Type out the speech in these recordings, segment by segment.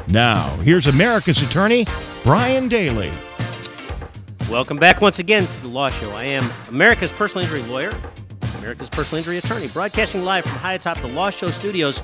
Now, here's America's attorney, Brian Dailey. Welcome back once again to The Law Show. I am America's personal injury lawyer, America's personal injury attorney, broadcasting live from high atop the Law Show studios.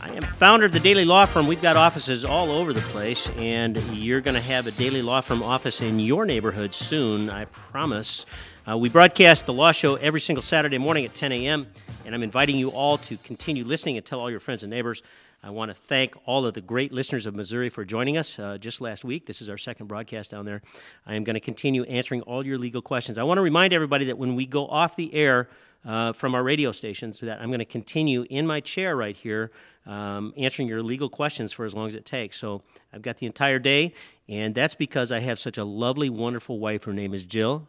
I am founder of the Dailey Law Firm. We've got offices all over the place, and you're going to have a Dailey Law Firm office in your neighborhood soon, I promise. We broadcast the Law Show every single Saturday morning at 10 a.m., and I'm inviting you all to continue listening and tell all your friends and neighbors. I want to thank all of the great listeners of Missouri for joining us just last week. This is our second broadcast down there. I am going to continue answering all your legal questions. I want to remind everybody that when we go off the air from our radio stations, that I'm going to continue in my chair right here answering your legal questions for as long as it takes. So I've got the entire day, and that's because I have such a lovely, wonderful wife. Her name is Jill.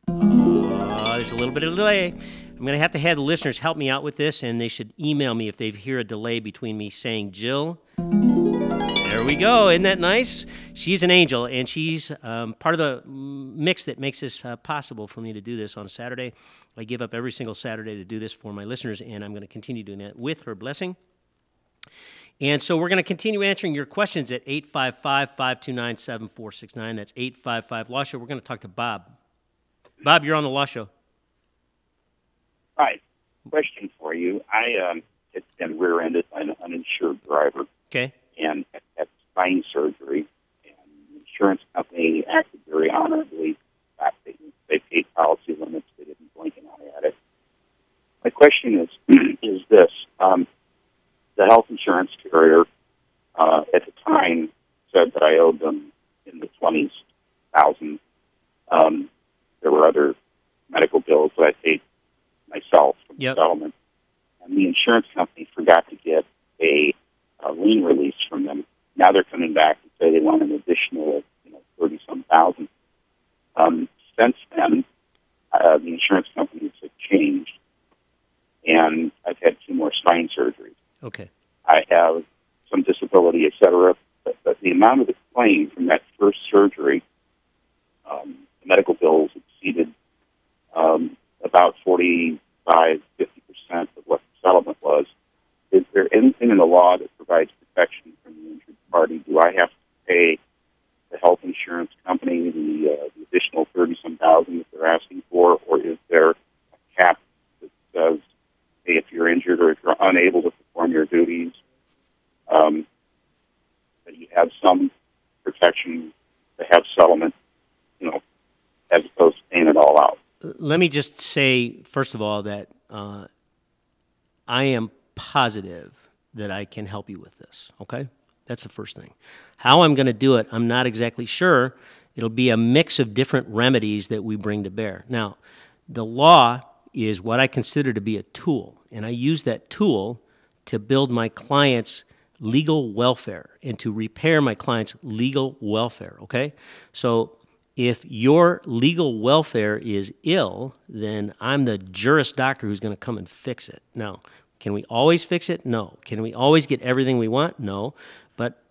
There's a little bit of a delay. I'm going to have the listeners help me out with this, and they should email me if they hear a delay between me saying Jill. There we go. Isn't that nice? She's an angel, and she's part of the mix that makes this possible for me to do this on a Saturday. I give up every single Saturday to do this for my listeners, and I'm going to continue doing that with her blessing. And so we're going to continue answering your questions at 855-529-7469. That's 855-LAW SHOW. We're going to talk to Bob. Bob, you're on the Law Show. Hi. Question for you. I had been rear-ended by an uninsured driver. Okay. And had spine surgery. And the insurance company acted very honorably. In fact, they paid policy limits. They didn't blink an eye at it. My question is this. The health insurance carrier at the time said that I owed them in the 20s thousands. There were other medical bills that I paid myself from the settlement. And the insurance company forgot to get a lien release from them. Now they're coming back and say they want an additional, 30-some thousand. Since then, the insurance companies have changed, and I've had 2 more spine surgeries. Okay. I have some disability, et cetera, but the amount of the claim from that first surgery, the medical bills exceeded about 45-50% of what the settlement was. Is there anything in the law that provides protection from the injured party? Do I have to pay the health insurance company the additional 30-some thousand that they're asking for, or is there a cap that says, hey, if you're injured or if you're unable to perform your duties, that you have some protection to have settlement, as opposed to paying it all out? Let me just say, first of all, that I am positive that I can help you with this, okay? That's the first thing. How I'm going to do it, I'm not exactly sure. It'll be a mix of different remedies that we bring to bear. Now, the law is what I consider to be a tool, and I use that tool to build my client's legal welfare and to repair my client's legal welfare, okay? So if your legal welfare is ill, then I'm the juris doctor who's going to come and fix it. Now, can we always fix it? No. Can we always get everything we want? No. But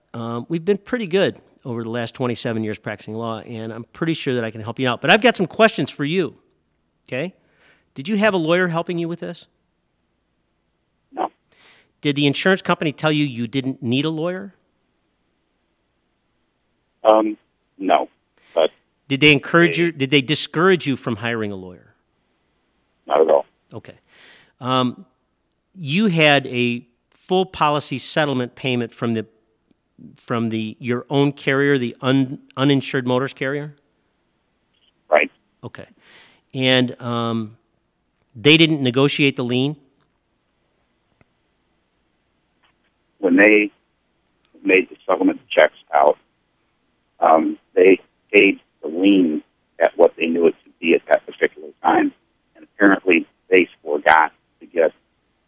we've been pretty good over the last 27 years practicing law, and I'm pretty sure that I can help you out. But I've got some questions for you, okay? Did you have a lawyer helping you with this? No. Did the insurance company tell you you didn't need a lawyer? No. But did they encourage you? Did they discourage you from hiring a lawyer? Not at all. Okay. You had a full policy settlement payment from your own carrier, the uninsured motorist carrier? Right. Okay. And they didn't negotiate the lien? When they made the settlement checks out, they paid the lien at what they knew it to be at that particular time. And apparently they forgot to get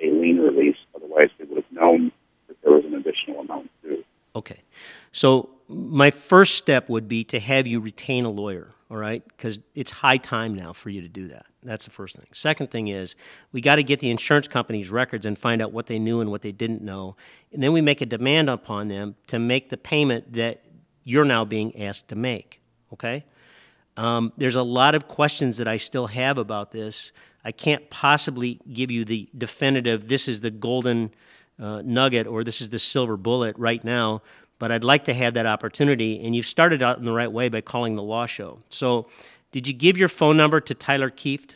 a lien release. Otherwise, they would have known that there was an additional amount due. Okay. So my first step would be to have you retain a lawyer, all right? Because it's high time now for you to do that. That's the first thing. Second thing is we got to get the insurance company's records and find out what they knew and what they didn't know. And then we make a demand upon them to make the payment that you're now being asked to make, okay? There's a lot of questions that I still have about this. I can't possibly give you the definitive, this is the golden nugget or this is the silver bullet right now, but I'd like to have that opportunity. And you've started out in the right way by calling the law show. So did you give your phone number to Tyler Kieft?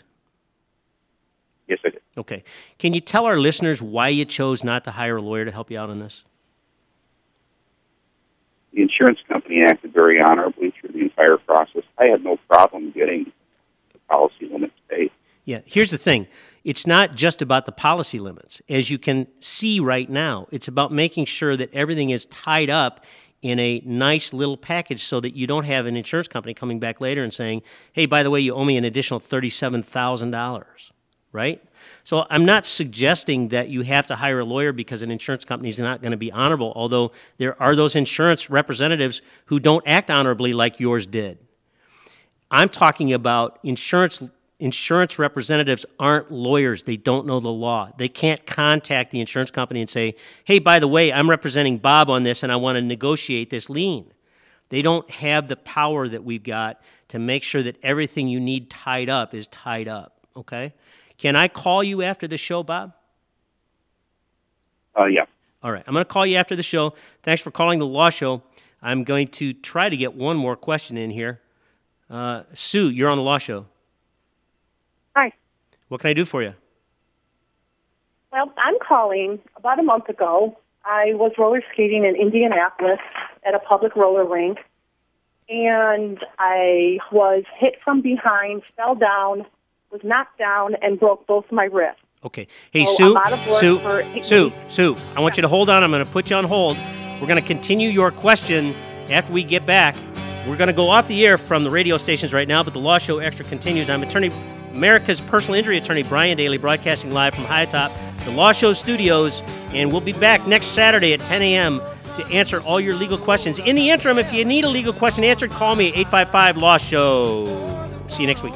Yes, I did. Okay. Can you tell our listeners why you chose not to hire a lawyer to help you out on this? The insurance company acted very honorably through the entire process. I had no problem getting the policy limits paid. Yeah, here's the thing. It's not just about the policy limits. As you can see right now, it's about making sure that everything is tied up in a nice little package so that you don't have an insurance company coming back later and saying, hey, by the way, you owe me an additional $37,000, right? So I'm not suggesting that you have to hire a lawyer because an insurance company is not going to be honorable, although there are those insurance representatives who don't act honorably like yours did. I'm talking about insurance representatives aren't lawyers. They don't know the law. They can't contact the insurance company and say, hey, by the way, I'm representing Bob on this and I want to negotiate this lien. They don't have the power that we've got to make sure that everything you need tied up is tied up, okay? Can I call you after the show, Bob? Yeah. All right. I'm going to call you after the show. Thanks for calling the law show. I'm going to try to get one more question in here. Sue, you're on the law show. Hi. What can I do for you? Well, I'm calling. About a month ago, I was roller skating in Indianapolis at a public roller rink, and I was hit from behind, fell down, was knocked down, and broke both my wrists. Okay. Hey, So Sue, I'm out of work for 8 Sue, I want you to hold on. I'm going to put you on hold. We're going to continue your question after we get back. We're going to go off the air from the radio stations right now, but the Law Show Extra continues. I'm America's personal injury attorney, Brian Dailey, broadcasting live from high atop the Law Show studios, and we'll be back next Saturday at 10 a.m. to answer all your legal questions. In the interim, if you need a legal question answered, call me at 855-LAW-SHOW. See you next week.